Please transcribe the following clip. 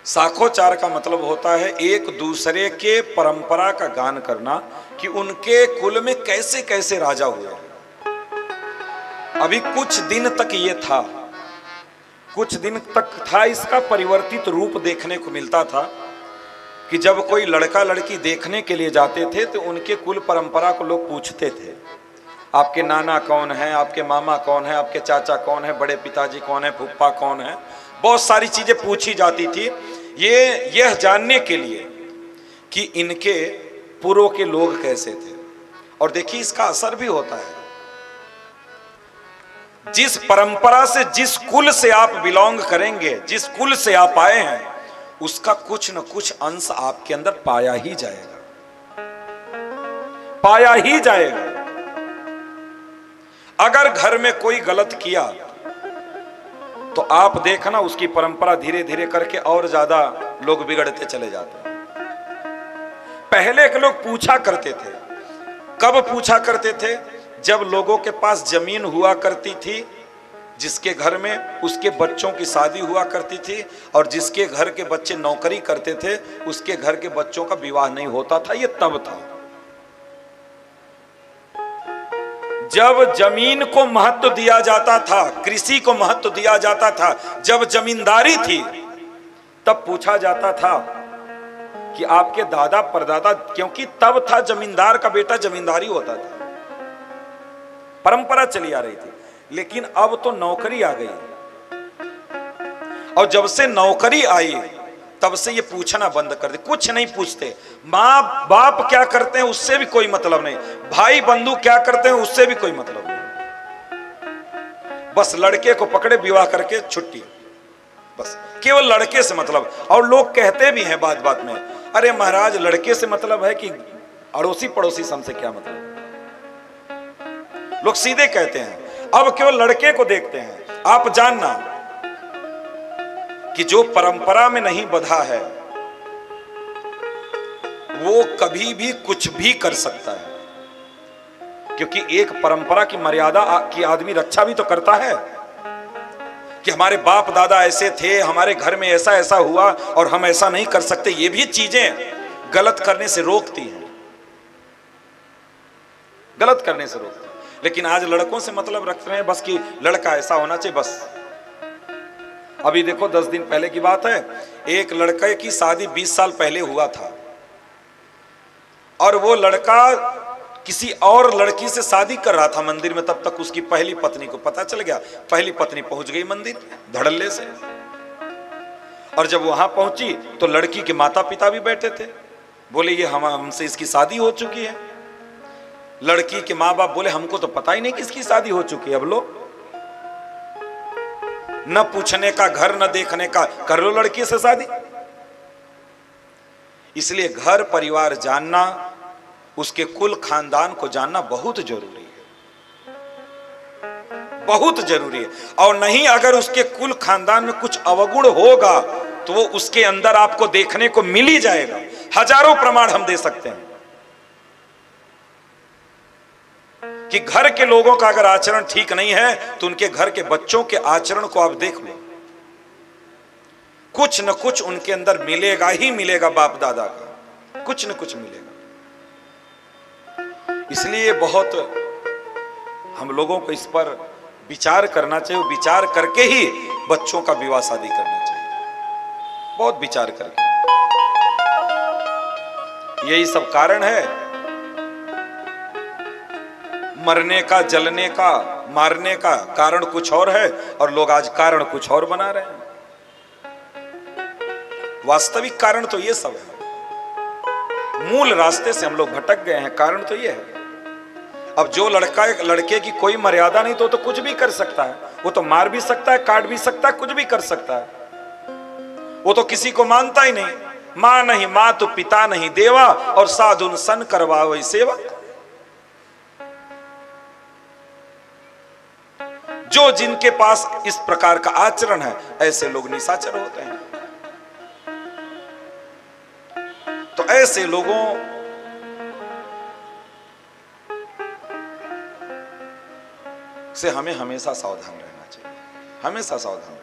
साखोचार का मतलब होता है एक दूसरे के परंपरा का गान करना कि उनके कुल में कैसे कैसे राजा हुए। अभी कुछ दिन तक ये था, कुछ दिन तक था, इसका परिवर्तित रूप देखने को मिलता था कि जब कोई लड़का लड़की देखने के लिए जाते थे तो उनके कुल परंपरा को लोग पूछते थे, आपके नाना कौन है, आपके मामा कौन है, आपके चाचा कौन है, बड़े पिताजी कौन है, फूफा कौन है, बहुत सारी चीजें पूछी जाती थी यह जानने के लिए कि इनके पूर्व के लोग कैसे थे। और देखिए इसका असर भी होता है, जिस परंपरा से, जिस कुल से आप बिलोंग करेंगे, जिस कुल से आप आए हैं, उसका कुछ न कुछ अंश आपके अंदर पाया ही जाएगा, पाया ही जाएगा। अगर घर में कोई गलत किया तो आप देखना उसकी परंपरा धीरे धीरे करके और ज्यादा लोग बिगड़ते चले जाते हैं। पहले के लोग पूछा करते थे, कब पूछा करते थे? जब लोगों के पास जमीन हुआ करती थी, जिसके घर में उसके बच्चों की शादी हुआ करती थी, और जिसके घर के बच्चे नौकरी करते थे उसके घर के बच्चों का विवाह नहीं होता था। ये तब था जब जमीन को महत्व दिया जाता था, कृषि को महत्व दिया जाता था, जब जमींदारी थी, तब पूछा जाता था कि आपके दादा परदादा, क्योंकि तब था जमींदार का बेटा जमींदारी होता था, परंपरा चली आ रही थी। लेकिन अब तो नौकरी आ गई, और जब से नौकरी आई तब से ये पूछना बंद कर दे, कुछ नहीं पूछते। माँ बाप क्या करते हैं उससे भी कोई मतलब नहीं, भाई बंधु क्या करते हैं उससे भी कोई मतलब नहीं, बस लड़के को पकड़े विवाह करके छुट्टी, बस केवल लड़के से मतलब। और लोग कहते भी हैं बात बात में, अरे महाराज लड़के से मतलब है कि अड़ोसी पड़ोसी से हमसे क्या मतलब। लोग सीधे कहते हैं, अब केवल लड़के को देखते हैं। आप जानना कि जो परंपरा में नहीं बंधा है वो कभी भी कुछ भी कर सकता है, क्योंकि एक परंपरा की मर्यादा की आदमी रक्षा भी तो करता है कि हमारे बाप दादा ऐसे थे, हमारे घर में ऐसा ऐसा हुआ और हम ऐसा नहीं कर सकते। ये भी चीजें गलत करने से रोकती हैं, गलत करने से रोकती हैं। लेकिन आज लड़कों से मतलब रख रहे हैं बस कि लड़का ऐसा होना चाहिए बस। अभी देखो 10 दिन पहले की बात है, एक लड़के की शादी 20 साल पहले हुआ था, और वो लड़का किसी और लड़की से शादी कर रहा था मंदिर में। तब तक उसकी पहली पत्नी को पता चल गया, पहली पत्नी पहुंच गई मंदिर धड़ल्ले से, और जब वहां पहुंची तो लड़की के माता पिता भी बैठे थे। बोले ये हमसे इसकी शादी हो चुकी है। लड़की के माँ बाप बोले हमको तो पता ही नहीं कि इसकी शादी हो चुकी है। अब लो, न पूछने का, घर न देखने का, कर लो लड़की से शादी। इसलिए घर परिवार जानना, उसके कुल खानदान को जानना बहुत जरूरी है, बहुत जरूरी है। और नहीं, अगर उसके कुल खानदान में कुछ अवगुण होगा तो वो उसके अंदर आपको देखने को मिल ही जाएगा। हजारों प्रमाण हम दे सकते हैं कि घर के लोगों का अगर आचरण ठीक नहीं है तो उनके घर के बच्चों के आचरण को आप देख लो, कुछ न कुछ उनके अंदर मिलेगा ही मिलेगा, बाप दादा का कुछ न कुछ मिलेगा। इसलिए बहुत हम लोगों को इस पर विचार करना चाहिए, विचार करके ही बच्चों का विवाह शादी करना चाहिए, बहुत विचार करके। यही सब कारण है मरने का, जलने का, मारने का कारण कुछ और है और लोग आज कारण कुछ और बना रहे हैं। वास्तविक कारण तो ये सब है, मूल रास्ते से हम लोग भटक गए हैं, कारण तो ये है। अब जो लड़के की कोई मर्यादा नहीं तो कुछ भी कर सकता है, वो तो मार भी सकता है, काट भी सकता है, कुछ भी कर सकता है। वो तो किसी को मानता ही नहीं, मां नहीं मां तो पिता नहीं देवा, और साधुन सन करवावै सेवा। जो जिनके पास इस प्रकार का आचरण है ऐसे लोग निशाचर होते हैं। तो ऐसे लोगों से हमें हमेशा सावधान रहना चाहिए, हमेशा सावधान।